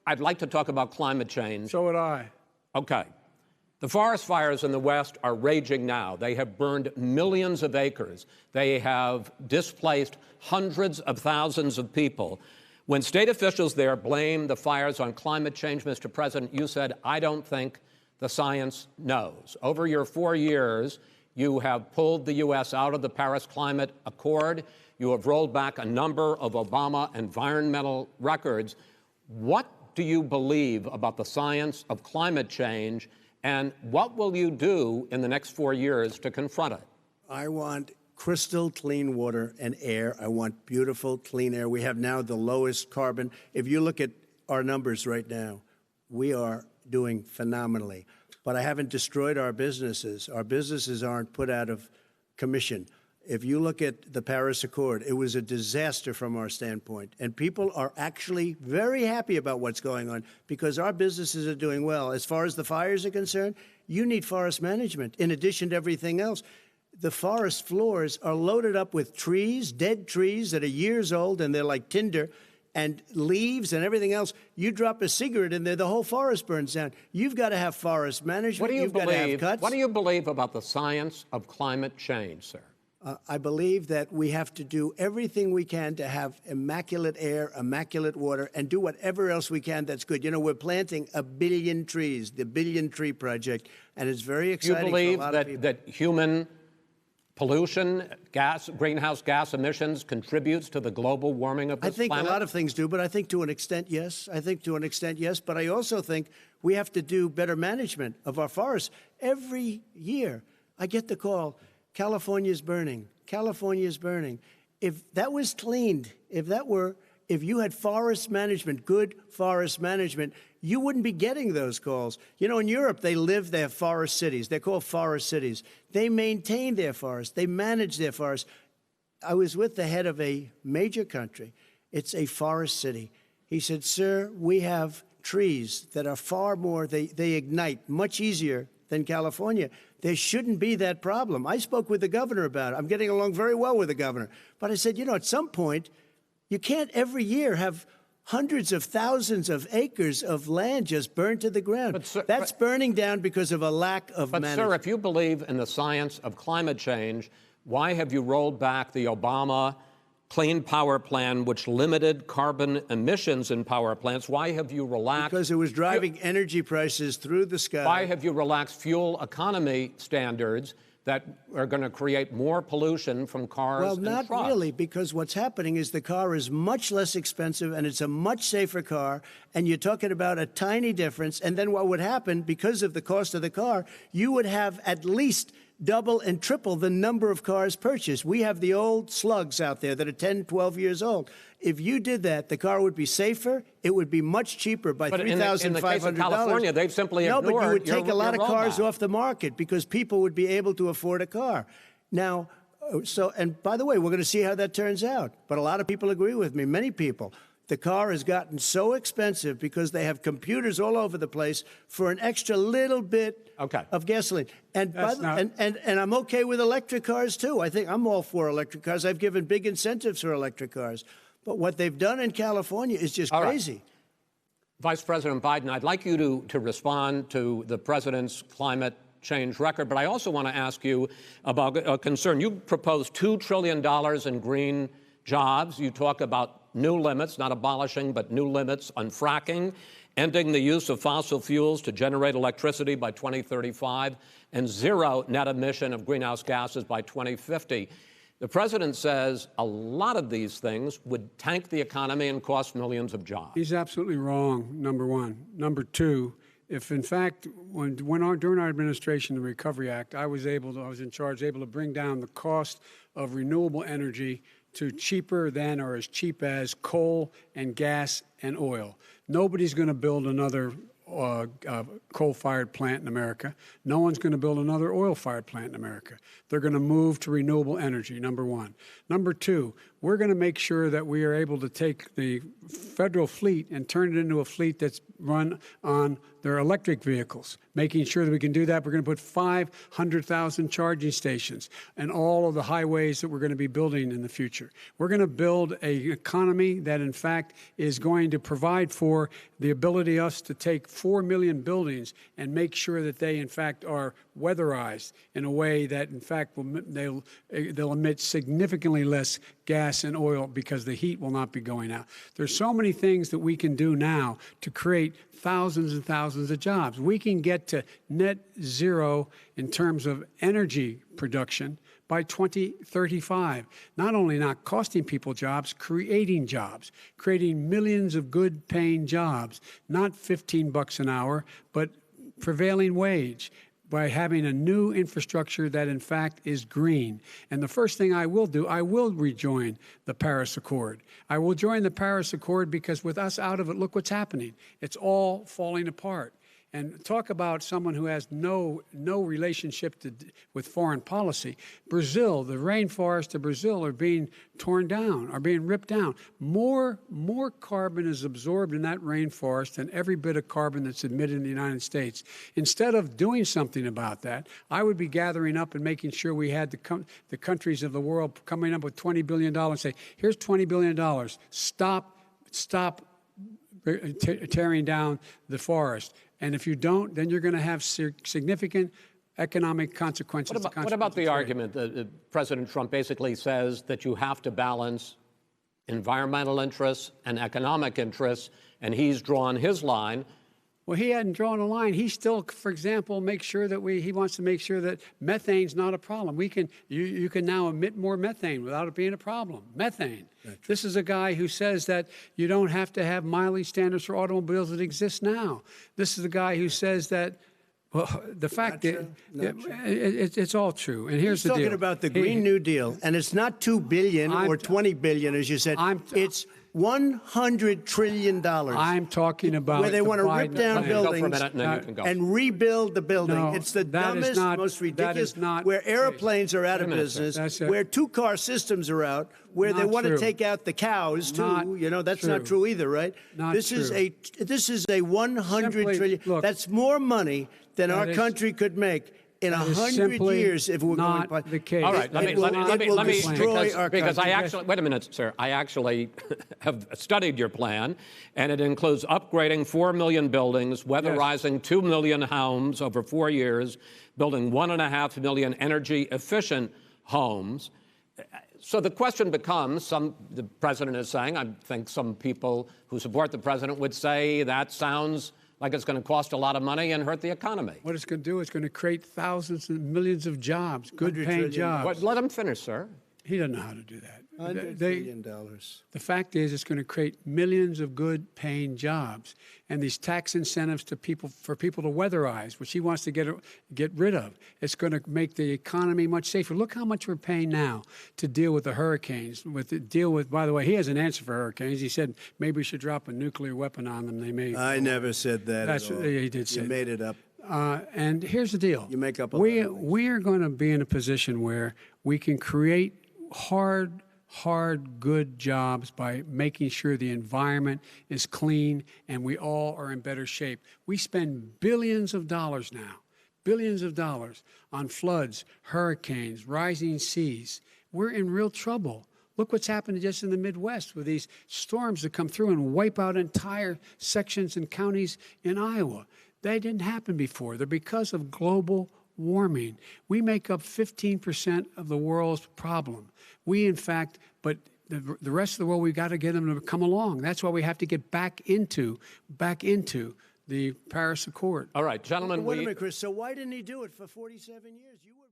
I'd like to talk about climate change. So would I. Okay. The forest fires in the West are raging now. They have burned millions of acres. They have displaced hundreds of thousands of people. When state officials there blame the fires on climate change, Mr. President, you said, I don't think the science knows. Over your 4 years, you have pulled the U.S. out of the Paris Climate Accord. You have rolled back a number of Obama environmental records. What do you believe about the science of climate change, and what will you do in the next 4 years to confront it? I want crystal clean water and air. I want beautiful, clean air. We have now the lowest carbon. If you look at our numbers right now, we are doing phenomenally. But I haven't destroyed our businesses. Our businesses aren't put out of commission. If you look at the Paris Accord, it was a disaster from our standpoint. And people are actually very happy about what's going on because our businesses are doing well. As far as the fires are concerned, you need forest management in addition to everything else. The forest floors are loaded up with trees, dead trees that are years old, and they're like tinder, and leaves and everything else. You drop a cigarette in there, the whole forest burns down. You've got to have forest management. What do you You've got to have cuts. What do you believe about the science of climate change, sir? I believe that we have to do everything we can to have immaculate air, immaculate water, and do whatever else we can that's good. You know, we're planting 1 billion trees, the Billion Tree Project, and it's very exciting. You believe for a lot of people. that human pollution, greenhouse gas emissions contributes to the global warming of this planet? I think a lot of things do, but I think to an extent, yes. I think to an extent, yes. But I also think we have to do better management of our forests. Every year, I get the call, California's burning. California's burning. If that was cleaned, if you had forest management, good forest management, you wouldn't be getting those calls. You know, in Europe, they have forest cities. They're called forest cities. They maintain their forests. They manage their forests. I was with the head of a major country. It's a forest city. He said, sir, we have trees that are far more, they ignite much easier than California. There shouldn't be that problem. I spoke with the governor about it. I'm getting along very well with the governor. But I said, you know, at some point, you can't every year have hundreds of thousands of acres of land just burned to the ground. But, sir, that's burning down because of a lack of management. But, sir, if you believe in the science of climate change, why have you rolled back the Obama Clean Power Plan, which limited carbon emissions in power plants? Why have you relaxed? Because it was driving energy prices through the sky. Why have you relaxed fuel economy standards that are going to create more pollution from cars and trucks? Well, not really, because what's happening is the car is much less expensive and it's a much safer car, and you're talking about a tiny difference. And then what would happen, because of the cost of the car, you would have at least double and triple the number of cars purchased. We have the old slugs out there that are 10, 12 years old. If you did that, the car would be safer. It would be much cheaper by $3,500. In the case of California, they've simply ignored No, but you would take a lot of cars rollback off the market because people would be able to afford a car. Now, and by the way, we're going to see how that turns out. But a lot of people agree with me, many people. The car has gotten so expensive because they have computers all over the place for an extra little bit of gasoline. And I'm okay with electric cars, too. I think I'm all for electric cars. I've given big incentives for electric cars. But what they've done in California is just crazy. Right. Vice President Biden, I'd like you to respond to the president's climate change record, but I also want to ask you about a concern. You proposed $2 trillion in green jobs. You talk about new limits, not abolishing, but new limits on fracking, ending the use of fossil fuels to generate electricity by 2035, and zero net emission of greenhouse gases by 2050. The president says a lot of these things would tank the economy and cost millions of jobs. He's absolutely wrong, number one. Number two, if in fact, during our administration, the Recovery Act, I was in charge, able to bring down the cost of renewable energy to cheaper than or as cheap as coal and gas and oil. Nobody's going to build another coal-fired plant in America. No one's going to build another oil-fired plant in America. They're going to move to renewable energy, number one. Number two, we're going to make sure that we are able to take the federal fleet and turn it into a fleet that's run on their electric vehicles. Making sure that we can do that, we're going to put 500,000 charging stations and all of the highways that we're going to be building in the future. We're going to build an economy that, in fact, is going to provide for the ability of us to take 4 million buildings and make sure that they, in fact, are weatherized in a way that, in fact, they'll emit significantly less gas and oil because the heat will not be going out. There's so many things that we can do now to create thousands and thousands of jobs. We can get to net zero in terms of energy production by 2035. Not only not costing people jobs, creating millions of good paying jobs, not $15 an hour, but prevailing wage, by having a new infrastructure that, in fact, is green. And the first thing I will do, I will rejoin the Paris Accord. I will join the Paris Accord because with us out of it, look what's happening. It's all falling apart. And talk about someone who has no relationship with foreign policy. Brazil, the rainforests of Brazil are being torn down, are being ripped down. More carbon is absorbed in that rainforest than every bit of carbon that's emitted in the United States. Instead of doing something about that, I would be gathering up and making sure we had the countries of the world coming up with $20 billion and say, here's $20 billion. Stop tearing down the forest. And if you don't, then you're going to have significant economic consequences. What about the argument that President Trump basically says that you have to balance environmental interests and economic interests, and he's drawn his line? Well, he hadn't drawn a line. He still, for example, make sure that he wants to make sure that methane's not a problem. You can now emit more methane without it being a problem. Methane. This is a guy who says that you don't have to have mileage standards for automobiles that exist now. This is a guy who says that, well, the fact that it's all true. And here's the deal. He's talking about the Green New Deal, and it's not $2 billion or $20 billion, as you said. It's $100 trillion. I'm talking about where they want to rip down buildings and rebuild the building. No, it's the dumbest, most ridiculous. Where airplanes are out of business, where two-car systems are out, where they want to take out the cows too. That's not true either, right? This is a $100 trillion. Look, that's more money than our country could make in 100 years if we're not going the case. All right, let me destroy our because country. I actually wait a minute, sir. I actually have studied your plan, and it includes upgrading 4 million buildings, weatherizing 2 million homes over 4 years, building 1.5 million energy-efficient homes. So the question becomes, the president is saying, I think some people who support the president would say that sounds like it's going to cost a lot of money and hurt the economy. What it's going to do is going to create thousands and millions of jobs, good-paying jobs. Let him finish, sir. He doesn't know how to do that. $100 billion. The fact is, it's going to create millions of good-paying jobs, and these tax incentives for people to weatherize, which he wants to get rid of. It's going to make the economy much safer. Look how much we're paying now to deal with the hurricanes. By the way, he has an answer for hurricanes. He said maybe we should drop a nuclear weapon on them. They may. I never said that. That's at all. He did say. You made it up. And here's the deal. You make up. We are going to be in a position where we can create hard, good jobs by making sure the environment is clean and we all are in better shape. We spend billions of dollars on floods, hurricanes, rising seas. We're in real trouble. Look what's happened just in the Midwest with these storms that come through and wipe out entire sections and counties in Iowa. They didn't happen before. They're because of global warming. We make up 15% of the world's problem. But the rest of the world, we've got to get them to come along. That's why we have to get back into the Paris Accord. All right, gentlemen. Wait a minute, Chris. So why didn't he do it for 47 years? You were